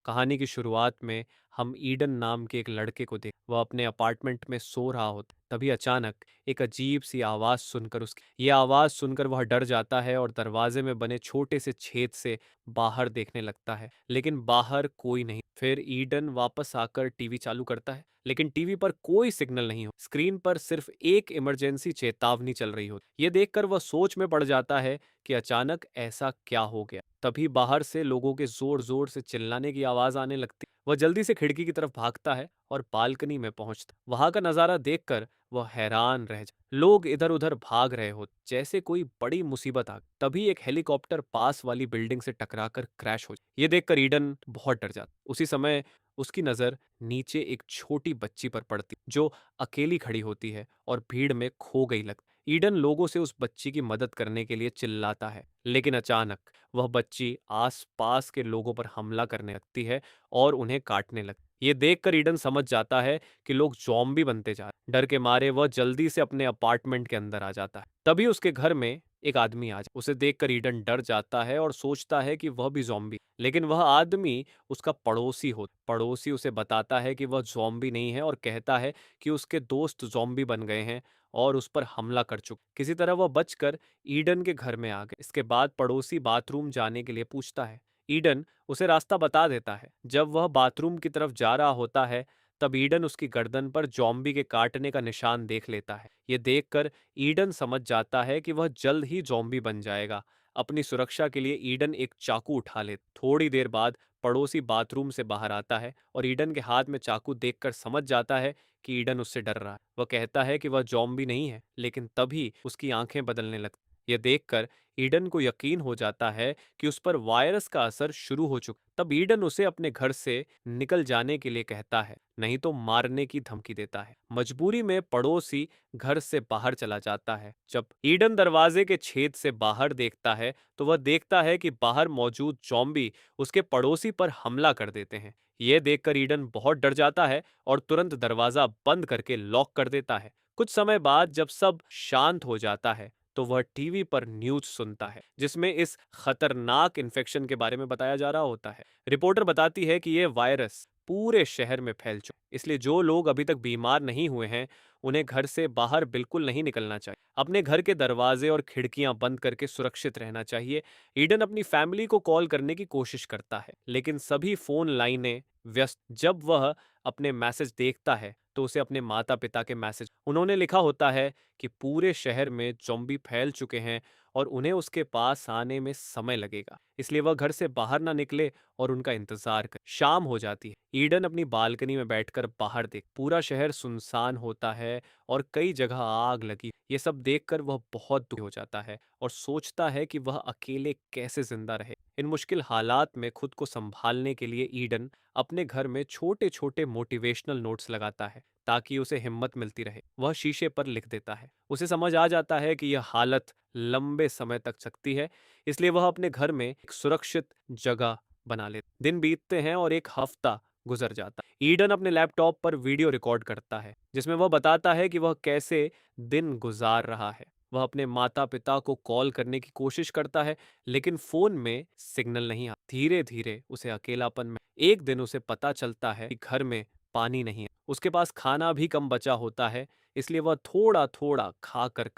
कहानी की शुरुआत में हम ईडन नाम के एक लड़के को देख। वह अपने अपार्टमेंट में सो रहा होता, तभी अचानक एक अजीब सी आवाज सुनकर उसकी ये आवाज सुनकर वह डर जाता है और दरवाजे में बने छोटे से छेद से बाहर देखने लगता है, लेकिन बाहर कोई नहीं। फिर ईडन वापस आकर टीवी चालू करता है, लेकिन टीवी पर कोई सिग्नल नहीं हो। स्क्रीन पर सिर्फ एक इमरजेंसी चेतावनी चल रही हो। यह देखकर वह सोच में पड़ जाता है कि अचानक ऐसा क्या हो गया। तभी बाहर से लोगों के जोर जोर से चिल्लाने की आवाज आने लगती। वह जल्दी से खिड़की की तरफ भागता है और बालकनी में पहुंचता। वहां का नजारा देखकर वह हैरान रह जाता। लोग इधर उधर भाग रहे हो जैसे कोई बड़ी मुसीबत आ गई। तभी एक हेलीकॉप्टर पास वाली बिल्डिंग से टकराकर क्रैश हो जाता। ये देखकर ईडन बहुत डर जाता। उसी समय उसकी नजर नीचे एक छोटी बच्ची पर पड़ती, जो अकेली खड़ी होती है और भीड़ में खो गई लगती। ईडन लोगों से उस बच्ची की मदद करने के लिए चिल्लाता है, लेकिन अचानक वह बच्ची आस-पास के लोगों पर हमला करने लगती है और उन्हें काटने लगती। ये देखकर ईडन समझ जाता है कि लोग ज़ॉम्बी बनते जा रहे हैं। डर के मारे वह जल्दी से अपने अपार्टमेंट के अंदर आ जाता है। तभी उसके घर में एक आदमी आ जाता। उसे देखकर ईडन डर जाता है और सोचता है कि वह भी ज़ॉम्बी, लेकिन वह आदमी उसका पड़ोसी पड़ोसी उसे बताता है कि वह ज़ॉम्बी नहीं है और कहता है कि उसके दोस्त ज़ॉम्बी बन गए हैं और उस पर हमला कर चुके। किसी तरह वह बचकर ईडन के घर में आ गए। इसके बाद पड़ोसी बाथरूम जाने के लिए पूछता है। ईडन उसे रास्ता बता देता है। जब वह बाथरूम की तरफ जा रहा होता है, तब ईडन उसकी गर्दन पर ज़ॉम्बी के काटने का निशान देख लेता है। ये देखकर ईडन समझ जाता है कि वह जल्द ही ज़ॉम्बी बन जाएगा। अपनी सुरक्षा के लिए ईडन एक चाकू उठा ले। थोड़ी देर बाद पड़ोसी बाथरूम से बाहर आता है और ईडन के हाथ में चाकू देखकर समझ जाता है कि ईडन उससे डर रहा है। वह कहता है कि वह ज़ॉम्बी नहीं है, लेकिन तभी उसकी आंखें बदलने लगती। यह देखकर ईडन को यकीन हो जाता है कि उस पर वायरस का असर शुरू हो चुका। तब ईडन उसे अपने घर से निकल जाने के लिए कहता है, नहीं तो मारने की धमकी देता है। मजबूरी में पड़ोसी घर से बाहर चला जाता है। जब ईडन दरवाजे के छेद से बाहर देखता है, तो वह देखता है कि बाहर मौजूद ज़ॉम्बी उसके पड़ोसी पर हमला कर देते हैं। यह देखकर ईडन बहुत डर जाता है और तुरंत दरवाजा बंद करके लॉक कर देता है। कुछ समय बाद जब सब शांत हो जाता है, तो वह टीवी पर न्यूज़ सुनता है, जिसमें इस खतरनाक इन्फेक्शन के बारे में बताया जा रहा होता है। रिपोर्टर बताती है कि यह वायरस पूरे शहर में फैल चुका, इसलिए जो लोग अभी तक बीमार नहीं हुए हैं, उन्हें घर से बाहर बिल्कुल नहीं निकलना चाहिए। अपने घर के दरवाजे और खिड़कियां बंद करके सुरक्षित रहना चाहिए। ईडन अपनी फैमिली को कॉल करने की कोशिश करता है, लेकिन सभी फोन लाइनें व्यस्त। जब वह अपने मैसेज देखता है, तो उसे अपने माता पिता के मैसेज उन्होंने लिखा होता है कि पूरे शहर में ज़ॉम्बी फैल चुके हैं और उन्हें उसके पास आने में समय लगेगा, इसलिए वह घर से बाहर ना निकले और उनका इंतजार करे। शाम हो जाती है। ईडन अपनी बालकनी में बैठकर बाहर देख पूरा शहर सुनसान होता है और कई जगह आग लगी। ये सब देखकर वह बहुत दुखी हो जाता है और सोचता है कि वह अकेले कैसे जिंदा रहे। इन मुश्किल हालात में खुद को संभालने के लिए ईडन अपने घर में छोटे छोटे मोटिवेशनल नोट्स लगाता है, ताकि उसे हिम्मत मिलती रहे। वह शीशे पर लिख देता है। उसे समझ आ जाता है कि यह हालत लंबे समय तक सकती है, इसलिए वह अपने घर में एक सुरक्षित जगह बना लेता। दिन बीतते हैं और एक हफ्ता गुजर जाता है। ईडन अपने लैपटॉप पर वीडियो रिकॉर्ड करता है, जिसमें वह बताता है कि वह कैसे दिन गुजार रहा है। वह अपने माता पिता को कॉल करने की कोशिश करता है, लेकिन फोन में सिग्नल नहीं आता। धीरे धीरे उसे अकेलापन में एक दिन उसे पता चलता है कि घर में पानी नहीं है। उसके पास खाना भी कम बचा होता है, इसलिए वह थोड़ा थोड़ा खाकर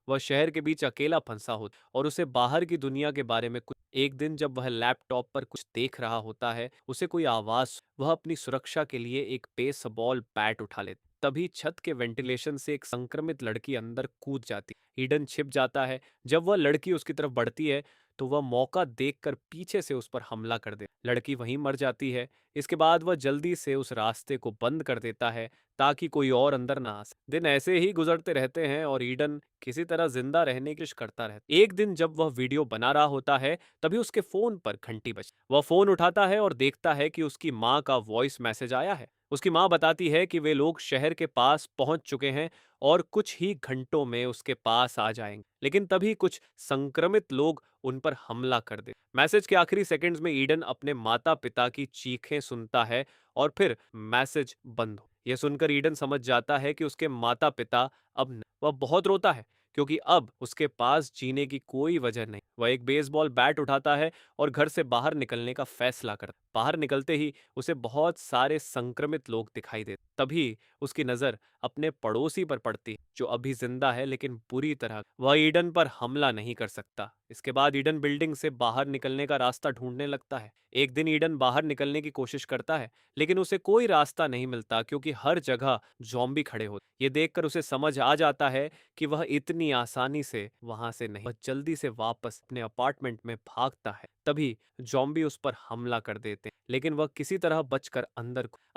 वह शहर के बीच अकेला फंसा होता और उसे बाहर की दुनिया के बारे में कुछ। एक दिन जब वह लैपटॉप पर कुछ देख रहा होता है, उसे कोई आवाज। वह अपनी सुरक्षा के लिए एक बेसबॉल बैट उठा लेता। तभी छत के वेंटिलेशन से एक संक्रमित लड़की अंदर कूद जाती। ईडन छिप जाता है। जब वह लड़की उसकी तरफ बढ़ती है, तो वह मौका देखकर पीछे से उस पर हमला कर दे। लड़की वहीं मर जाती है। इसके बाद वह जल्दी से उस रास्ते को बंद कर देता है, ताकि कोई और अंदर ना आ सके। दिन ऐसे ही गुजरते रहते हैं और ईडन किसी तरह जिंदा रहने की कोशिश करता रहता है। एक दिन जब वह वीडियो बना रहा होता है, तभी उसके फोन पर घंटी बजती। वह फोन उठाता है और देखता है कि उसकी माँ का वॉइस मैसेज आया है। उसकी माँ बताती है कि वे लोग शहर के पास पहुंच चुके हैं और कुछ ही घंटों में उसके पास आ जाएंगे। लेकिन तभी कुछ संक्रमित लोग उन पर हमला कर दे। मैसेज के आखिरी सेकंड्स में ईडन अपने माता पिता की चीखें सुनता है और फिर मैसेज बंद हो। यह सुनकर ईडन समझ जाता है कि उसके माता पिता अब वह बहुत रोता है, क्योंकि अब उसके पास जीने की कोई वजह नहीं। वह एक बेसबॉल बैट उठाता है और घर से बाहर निकलने का फैसला करता। बाहर निकलते ही उसे बहुत सारे संक्रमित लोग दिखाई देते। तभी उसकी नजर अपने पड़ोसी पर पड़ती है, जो अभी जिंदा है लेकिन बुरी तरह। वह ईडन पर हमला नहीं कर सकता। इसके बाद ईडन बिल्डिंग से बाहर निकलने का रास्ता ढूंढने लगता है। एक दिन ईडन बाहर निकलने की कोशिश करता है, लेकिन उसे कोई रास्ता नहीं मिलता क्योंकि हर जगह ज़ॉम्बी खड़े होते। ये देखकर उसे समझ आ जाता है कि वह इतनी आसानी से वहां से नहीं। वह जल्दी से वापस अपने अपार्टमेंट में भागता है। तभी ज़ॉम्बी उस पर हमला कर देते हैं, लेकिन वह किसी तरह बचकर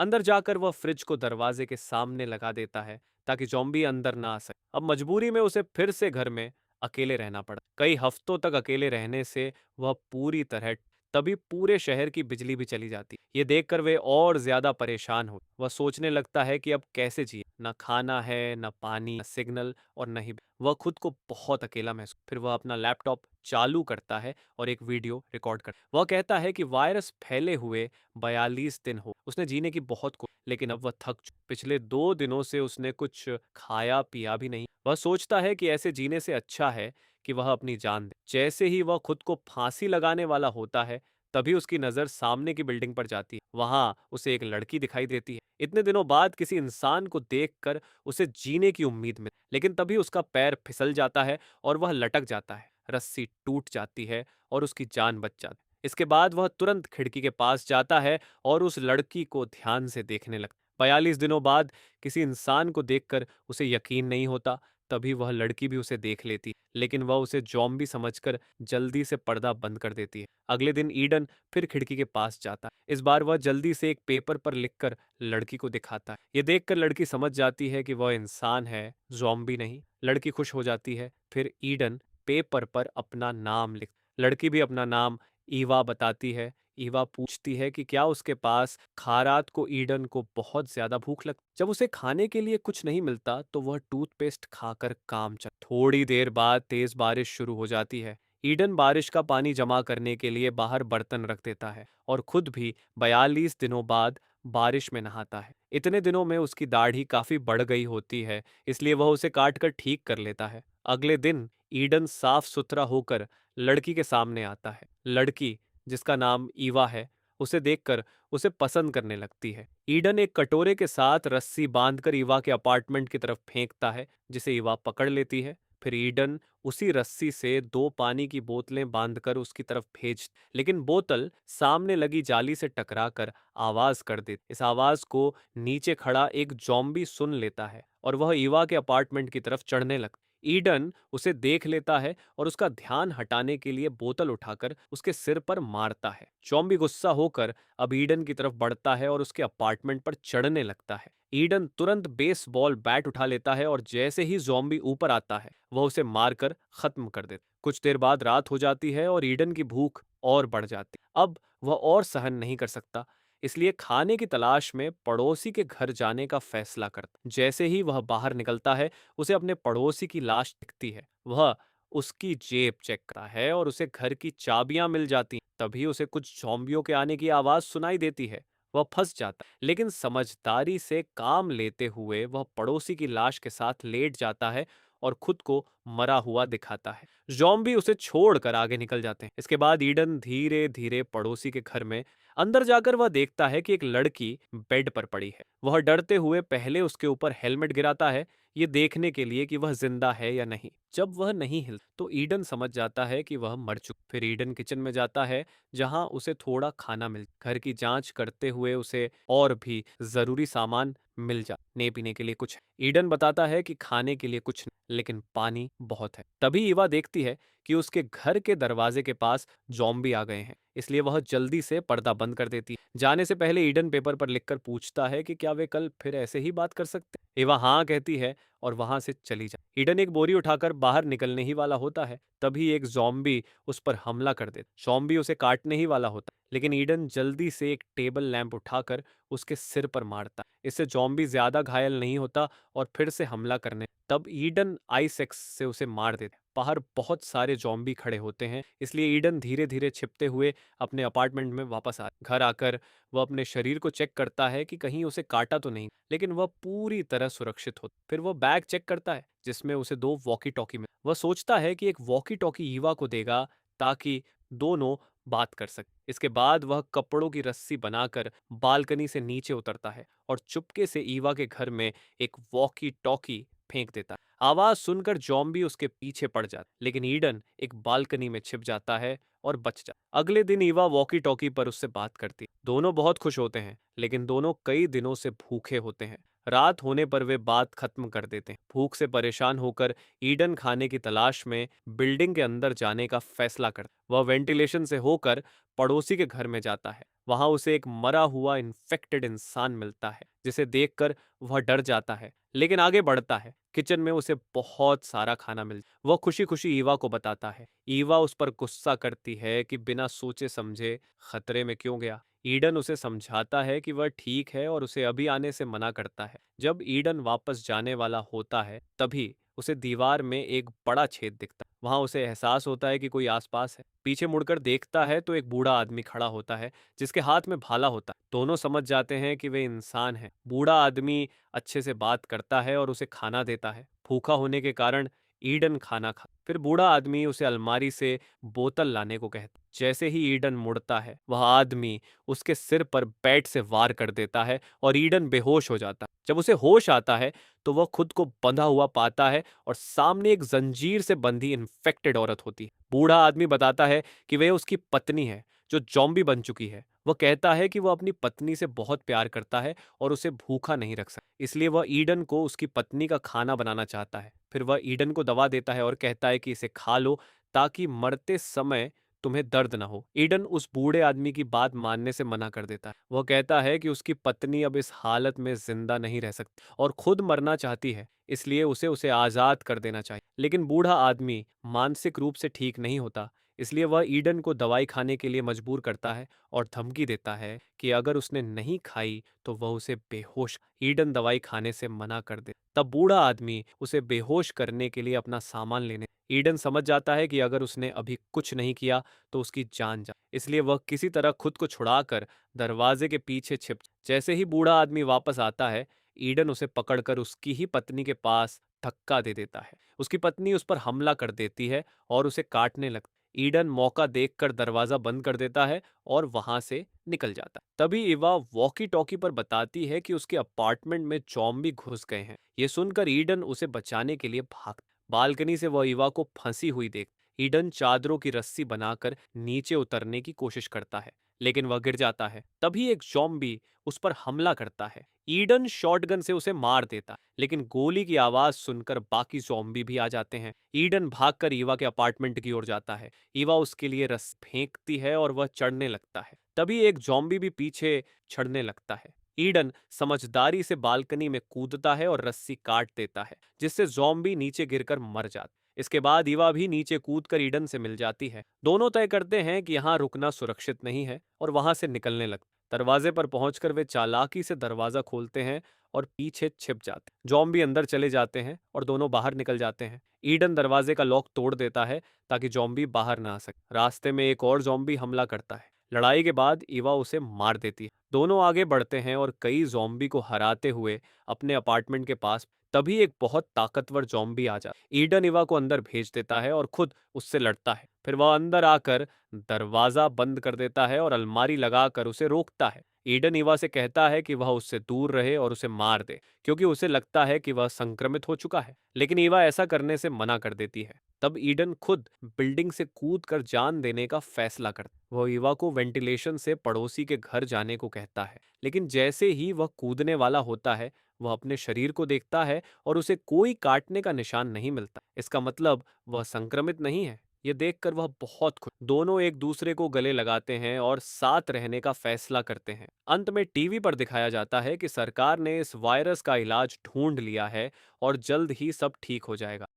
अंदर जाकर वह फ्रिज को दरवाजे के सामने लगा देता है ताकि ज़ॉम्बी अंदर ना आ सके। अब मजबूरी में उसे फिर से घर में अकेले रहना पड़ा। कई हफ्तों तक अकेले रहने से वह पूरी तरह। तभी पूरे शहर की बिजली भी चली जाती। ये देखकर वे और ज्यादा परेशान हो। वह सोचने लगता है कि अब कैसे जिए। न खाना है, न पानी, न सिग्नल और न ही वह खुद को बहुत अकेला महसूस। फिर वह अपना लैपटॉप चालू करता है और एक वीडियो रिकॉर्ड करता है। वह कहता है कि वायरस फैले हुए 42 दिन हो उसने जीने की बहुत कोशिश, लेकिन अब वह पिछले 2 दिनों से उसने कुछ खाया पिया भी नहीं। वह सोचता है कि ऐसे जीने से अच्छा है कि वह अपनी जान दे। जैसे ही वह खुद को फांसी लगाने वाला होता है, तभी उसकी नजर सामने की बिल्डिंग पर जाती है। वहां उसे एक लड़की दिखाई देती है। इतने दिनों बाद किसी इंसान को देखकर उसे जीने की उम्मीद मिलती, लेकिन तभी उसका पैर फिसल जाता है और वह लटक जाता है। रस्सी टूट जाती है और उसकी जान बच जाती है। इसके बाद वह तुरंत खिड़की के पास जाता है और उस लड़की को ध्यान से देखने लगता है। 42 दिनों बाद किसी इंसान को देखकर उसे यकीन नहीं होता। तभी वह लड़की भी उसे देख लेती, लेकिन वह उसे ज़ॉम्बी समझकर जल्दी से पर्दा बंद कर देती है। अगले दिन ईडन फिर खिड़की के पास जाता है। इस बार वह जल्दी से एक पेपर पर लिखकर लड़की को दिखाता है। ये देखकर लड़की समझ जाती है कि वह इंसान है, ज़ॉम्बी नहीं। लड़की खुश हो जाती है। फिर ईडन पेपर पर अपना नाम लिख। लड़की भी अपना नाम ईवा बताती है। ईवा पूछती है कि क्या उसके पास खारात को। ईडन को बहुत ज्यादा भूख लगती। जब उसे खाने के लिए कुछ नहीं मिलता तो वह टूथपेस्ट खाकर काम चल। थोड़ी देर बाद तेज बारिश शुरू हो जाती है। ईडन बारिश का पानी जमा करने के लिए बाहर बर्तन रख देता है और खुद भी 42 दिनों बाद बारिश में नहाता है। इतने दिनों में उसकी दाढ़ी काफी बढ़ गई होती है, इसलिए वह उसे काट कर ठीक कर लेता है। अगले दिन ईडन साफ सुथरा होकर लड़की के सामने आता है। लड़की, जिसका नाम ईवा है, उसे देखकर उसे पसंद करने लगती है। ईडन एक कटोरे के साथ रस्सी बांधकर ईवा के अपार्टमेंट की तरफ फेंकता है, जिसे ईवा पकड़ लेती है। फिर ईडन उसी रस्सी से 2 पानी की बोतलें बांधकर उसकी तरफ भेज, लेकिन बोतल सामने लगी जाली से टकराकर आवाज कर देती। इस आवाज को नीचे खड़ा एक जॉम्बी सुन लेता है और वह ईवा के अपार्टमेंट की तरफ चढ़ने लगता। ईडन उसे देख लेता है और उसका ध्यान हटाने के लिए बोतल उठाकर उसके सिर पर मारता है। जॉम्बी गुस्सा होकर अब ईडन की तरफ बढ़ता है और उसके अपार्टमेंट पर चढ़ने लगता है। ईडन तुरंत बेसबॉल बैट उठा लेता है और जैसे ही जॉम्बी ऊपर आता है, वह उसे मारकर खत्म कर देता। कुछ देर बाद रात हो जाती है और ईडन की भूख और बढ़ जाती। अब वह और सहन नहीं कर सकता, इसलिए खाने की तलाश में पड़ोसी के घर जाने का फैसला करता। जैसे ही वह बाहर निकलता है, उसे अपने पड़ोसी की लाश दिखती है। वह उसकी जेब चेक करता है और उसे घर की चाबियां मिल जाती हैं। तभी उसे कुछ ज़ॉम्बियों के आने की आवाज सुनाई देती है। वह फंस जाता है, लेकिन समझदारी से काम लेते हुए वह पड़ोसी की लाश के साथ लेट जाता है और खुद को मरा हुआ दिखाता है। ज़ॉम्बी उसे छोड़कर आगे निकल जाते हैं। इसके बाद ईडन धीरे धीरे पड़ोसी के घर में अंदर जाकर वह देखता है कि एक लड़की बेड पर पड़ी है। वह डरते हुए पहले उसके ऊपर हेलमेट गिराता है, ये देखने के लिए कि वह जिंदा है या नहीं। जब वह नहीं हिल तो ईडन समझ जाता है कि वह मर चुका। फिर ईडन किचन में जाता है, जहां उसे थोड़ा खाना मिल। घर की जांच करते हुए उसे और भी जरूरी सामान मिल जा। ने पीने के लिए कुछ है। ईडन बताता है कि खाने के लिए कुछ नहीं, लेकिन पानी बहुत है। तभी ईवा देखती है कि उसके घर के दरवाजे के पास ज़ॉम्बी आ गए हैं, इसलिए वह जल्दी से पर्दा बंद कर देती है। जाने से पहले ईडन पेपर पर लिखकर पूछता है कि क्या वे कल फिर ऐसे ही बात कर सकते हैं। ईवा हाँ कहती है और वहां से चली जाती। ईडन एक बोरी उठाकर बाहर निकलने ही वाला होता है, तभी एक ज़ॉम्बी उस पर हमला कर देता। ज़ॉम्बी उसे काटने ही वाला होता, लेकिन ईडन जल्दी से एक टेबल लैंप उठाकर उसके सिर पर मारता। इससे ज़ॉम्बी ज्यादा घायल नहीं होता और फिर से हमला करने। तब ईडन आइस एक्स से उसे मार देता। बाहर बहुत सारे ज़ॉम्बी खड़े होते हैं, इसलिए ईडन धीरे धीरे छिपते हुए अपने अपार्टमेंट में वापस आ। घर आकर वह अपने शरीर को चेक करता है कि कहीं उसे काटा तो नहीं, लेकिन वह पूरी तरह सुरक्षित होता। फिर वह बैग चेक करता है, जिसमें उसे 2 वॉकी टॉकी मिले। वह सोचता है कि एक वॉकी टॉकी ईवा को देगा ताकि दोनों बात कर सके। इसके बाद वह कपड़ों की रस्सी बनाकर बालकनी से नीचे उतरता है और चुपके से ईवा के घर में एक वॉकी टॉकी फेंक देता है। आवाज सुनकर जॉम्बी उसके पीछे पड़ जाता, लेकिन ईडन एक बालकनी में छिप जाता है और बच जाता। अगले दिन ईवा वॉकी टॉकी पर उससे बात करती है। दोनों बहुत खुश होते हैं, लेकिन दोनों कई दिनों से भूखे होते हैं। रात होने पर वे बात खत्म कर देते हैं। भूख से परेशान होकर ईडन खाने की तलाश में बिल्डिंग के अंदर जाने का फैसला करता है। वह वेंटिलेशन से होकर पड़ोसी के घर में जाता है। वहां उसे एक मरा हुआ इन्फेक्टेड इंसान मिलता है, जिसे देखकर वह डर जाता है, लेकिन आगे बढ़ता है। किचन में उसे बहुत सारा खाना मिलता है। वह खुशी खुशी ईवा को बताता है। ईवा उस पर गुस्सा करती है कि बिना सोचे समझे खतरे में क्यों गया। ईडन उसे समझाता है कि वह ठीक है और उसे अभी आने से मना करता है। जब ईडन वापस जाने वाला होता है, तभी उसे दीवार में एक बड़ा छेद दिखता है। वहां उसे एहसास होता है कि कोई आसपास है। पीछे मुड़कर देखता है तो एक बूढ़ा आदमी खड़ा होता है, जिसके हाथ में भाला होता है। दोनों समझ जाते हैं कि वे इंसान हैं। बूढ़ा आदमी अच्छे से बात करता है और उसे खाना देता है। भूखा होने के कारण ईडन खाना खा, फिर बूढ़ा आदमी उसे अलमारी से बोतल लाने को कहता है। जैसे ही ईडन मुड़ता है, वह आदमी उसके सिर पर बैट से वार कर देता है और ईडन बेहोश हो जाता है। जब उसे होश आता है तो वह खुद को बंधा हुआ पाता है और सामने एक जंजीर से बंधी इन्फेक्टेड औरत होती है। बूढ़ा आदमी बताता है कि वह उसकी पत्नी है, जो जॉम्बी बन चुकी है। वह कहता है कि वह अपनी पत्नी से बहुत प्यार करता है और उसे भूखा नहीं रख सकता, इसलिए वह ईडन को उसकी पत्नी का खाना बनाना चाहता है। फिर वह ईडन को दवा देता है और कहता है कि इसे खा लो, ताकि मरते समय तुम्हें दर्द ना हो। ईडन उस बूढ़े आदमी की बात मानने से मना कर देता है। वह कहता है कि उसकी पत्नी अब इस हालत में जिंदा नहीं रह सकती और खुद मरना चाहती है, इसलिए उसे उसे आजाद कर देना चाहिए। लेकिन बूढ़ा आदमी मानसिक रूप से ठीक नहीं होता, इसलिए वह ईडन को दवाई खाने के लिए मजबूर करता है और धमकी देता है कि अगर उसने नहीं खाई तो वह उसे बेहोश। ईडन दवाई खाने से मना कर दे। तब बूढ़ा आदमी उसे बेहोश करने के लिए अपना सामान लेने। ईडन समझ जाता है कि अगर उसने अभी कुछ नहीं किया तो उसकी जान जा, इसलिए वह किसी तरह खुद को छुड़ाकर दरवाजे के पीछे छिप। जैसे ही बूढ़ा आदमी वापस आता है, ईडन उसे पकड़कर उसकी ही पत्नी के पास धक्का दे देता है। उसकी पत्नी उस पर हमला कर देती है और उसे काटने लगती। ईडन मौका देखकर दरवाजा बंद कर देता है और वहां से निकल जाता है। तभी इवा वॉकी टॉकी पर बताती है कि उसके अपार्टमेंट में जॉम्बी घुस गए हैं। ये सुनकर ईडन उसे बचाने के लिए भाग। बालकनी से वह इवा को फंसी हुई देख। ईडन चादरों की रस्सी बनाकर नीचे उतरने की कोशिश करता है, लेकिन वह गिर जाता है। तभी एक जॉम्बी उस पर हमला करता है। ईडन शॉटगन से उसे मार देता, लेकिन गोली की आवाज सुनकर बाकी जॉम्बी भी आ जाते हैं। ईडन भागकर ईवा के अपार्टमेंट की ओर जाता है। ईवा उसके लिए रस्सी फेंकती है और वह चढ़ने लगता है। तभी एक जॉम्बी भी पीछे चढ़ने लगता है। ईडन समझदारी से बालकनी में कूदता है और रस्सी काट देता है, जिससे जॉम्बी नीचे गिरकर मर जाता। इसके बाद ईवा भी नीचे कूदकर ईडन से मिल जाती है। दोनों तय करते हैं कि यहाँ रुकना सुरक्षित नहीं है और वहां से निकलने लगते। दरवाजे पर पहुंचकर वे चालाकी से दरवाजा खोलते हैं और पीछे छिप जाते। जॉम्बी अंदर चले जाते हैं और दोनों बाहर निकल जाते हैं। ईडन दरवाजे का लॉक तोड़ देता है ताकि जॉम्बी बाहर ना आ सके। रास्ते में एक और जॉम्बी हमला करता है। लड़ाई के बाद ईवा उसे मार देती है। दोनों आगे बढ़ते हैं और कई जॉम्बी को हराते हुए अपने अपार्टमेंट के पास। तभी एक बहुत ताकतवर जॉम्बी आ जाता है। ईडन ईवा को अंदर भेज देता है और खुद उससे लड़ता है। फिर वह अंदर आकर दरवाजा बंद कर देता है और अलमारी लगाकर उसे रोकता है। ईडन ईवा से कहता है कि वह उससे दूर रहे और उसे मार दे, क्योंकि उसे लगता है कि वह संक्रमित हो चुका है। लेकिन ईवा ऐसा करने से मना कर देती है। तब ईडन खुद बिल्डिंग से कूदकर जान देने का फैसला करता है। वह ईवा को वेंटिलेशन से पड़ोसी के घर जाने को कहता है, लेकिन जैसे ही वह कूदने वाला होता है, वह अपने शरीर को देखता है और उसे कोई काटने का निशान नहीं मिलता। इसका मतलब वह संक्रमित नहीं है। ये देखकर वह बहुत खुश। दोनों एक दूसरे को गले लगाते हैं और साथ रहने का फैसला करते हैं। अंत में टीवी पर दिखाया जाता है कि सरकार ने इस वायरस का इलाज ढूंढ लिया है और जल्द ही सब ठीक हो जाएगा।